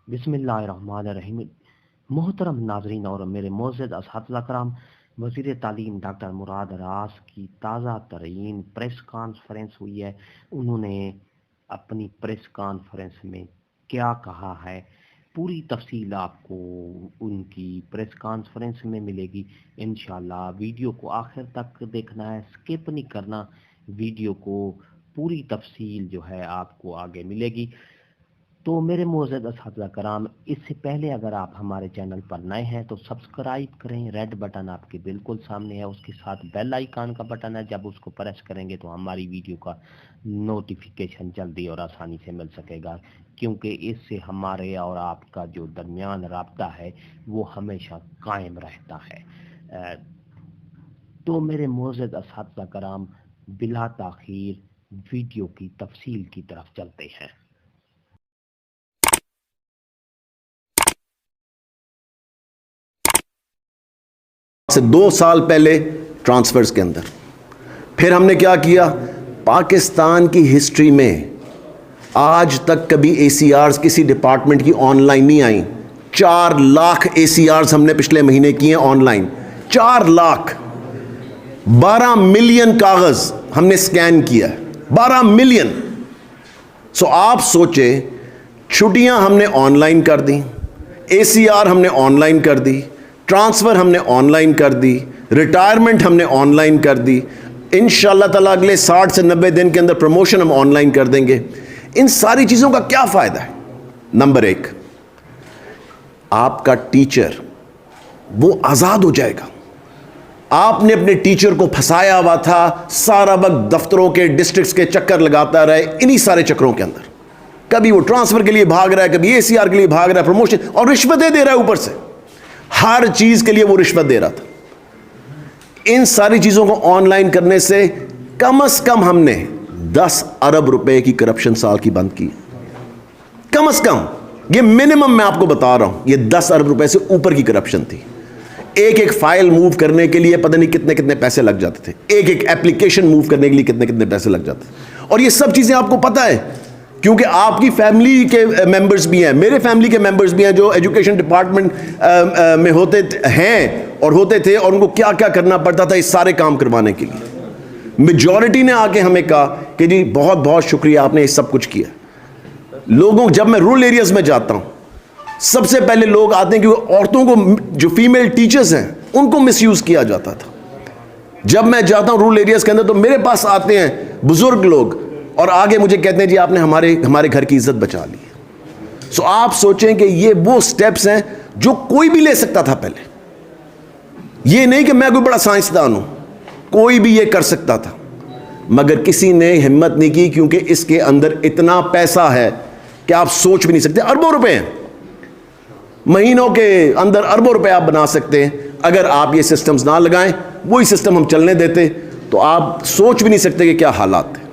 बिस्मिल्लाहिर्रहमानिर्रहीम। मोहतरम नाजरीन और मेरे मोअज़्ज़ज़ असातिज़ा कराम, वज़ीर तालीम डॉक्टर मुराद रास की ताज़ा तरीन प्रेस कॉन्फ्रेंस हुई है। उन्होंने अपनी प्रेस कॉन्फ्रेंस में क्या कहा है, पूरी तफसील आपको उनकी प्रेस कॉन्फ्रेंस में मिलेगी। इंशाल्लाह वीडियो को आखिर तक देखना है, स्किप नहीं करना। वीडियो को पूरी तफसील जो है आपको आगे मिलेगी। तो मेरे मोअज़्ज़ज़ असातिज़ा कराम, इससे पहले अगर आप हमारे चैनल पर नए हैं तो सब्सक्राइब करें। रेड बटन आपके बिल्कुल सामने है, उसके साथ बेल आइकन का बटन है। जब उसको प्रेस करेंगे तो हमारी वीडियो का नोटिफिकेशन जल्दी और आसानी से मिल सकेगा, क्योंकि इससे हमारे और आपका जो दरमियान राब्ता है वो हमेशा कायम रहता है। तो मेरे मोअज़्ज़ज़ असातिज़ा कराम, बिला ताख़ीर वीडियो की तफसील की तरफ चलते हैं। से 2 साल पहले ट्रांसफर्स के अंदर फिर हमने क्या किया, पाकिस्तान की हिस्ट्री में आज तक कभी ACRs किसी डिपार्टमेंट की ऑनलाइन नहीं आई। 4 लाख ACRs हमने पिछले महीने किए ऑनलाइन। 4 लाख, 12 मिलियन कागज हमने स्कैन किया, 12 मिलियन। सो आप सोचे, छुट्टियां हमने ऑनलाइन कर दी, ACR हमने ऑनलाइन कर दी, ट्रांसफ़र हमने ऑनलाइन कर दी, रिटायरमेंट हमने ऑनलाइन कर दी। इंशाअल्लाह ताला अगले 60 से 90 दिन के अंदर प्रमोशन हम ऑनलाइन कर देंगे। इन सारी चीज़ों का क्या फ़ायदा है? नंबर 1, आपका टीचर वो आज़ाद हो जाएगा। आपने अपने टीचर को फंसाया हुआ था, सारा वक्त दफ्तरों के, डिस्ट्रिक्ट्स के चक्कर लगाता रहे, इन्हीं सारे चक्करों के अंदर कभी वो ट्रांसफ़र के लिए भाग रहा है, कभी ACR के लिए भाग रहा है, प्रमोशन, और रिश्वतें दे रहा है ऊपर से। हर चीज के लिए वो रिश्वत दे रहा था। इन सारी चीजों को ऑनलाइन करने से कम से कम हमने 10 अरब रुपए की करप्शन साल की बंद की। कम से कम, ये मिनिमम मैं आपको बता रहा हूं, ये 10 अरब रुपए से ऊपर की करप्शन थी। एक एक फाइल मूव करने के लिए पता नहीं कितने कितने पैसे लग जाते थे, एक एक एप्लीकेशन मूव करने के लिए कितने कितने पैसे लग जाते थे। और ये सब चीजें आपको पता है, क्योंकि आपकी फैमिली के मेंबर्स भी हैं, मेरे फैमिली के मेंबर्स भी हैं जो एजुकेशन डिपार्टमेंट में होते हैं और होते थे, और उनको क्या क्या करना पड़ता था इस सारे काम करवाने के लिए। मेजॉरिटी ने आके हमें कहा कि जी बहुत बहुत शुक्रिया, आपने ये सब कुछ किया। लोगों, जब मैं रूरल एरियाज में जाता हूँ, सबसे पहले लोग आते हैं कि औरतों को, जो फीमेल टीचर्स हैं, उनको मिसयूज किया जाता था। जब मैं जाता हूँ रूरल एरियाज के अंदर तो मेरे पास आते हैं बुजुर्ग लोग और आगे मुझे कहते हैं जी आपने हमारे घर की इज्जत बचा ली है। सो आप सोचें कि ये वो स्टेप्स हैं जो कोई भी ले सकता था पहले। ये नहीं कि मैं कोई बड़ा साइंसदान हूं, कोई भी ये कर सकता था, मगर किसी ने हिम्मत नहीं की, क्योंकि इसके अंदर इतना पैसा है कि आप सोच भी नहीं सकते। अरबों रुपए हैं, महीनों के अंदर अरबों रुपए आप बना सकते हैं। अगर आप ये सिस्टम्स ना लगाएं, वही सिस्टम हम चलने देते, तो आप सोच भी नहीं सकते कि क्या हालात है।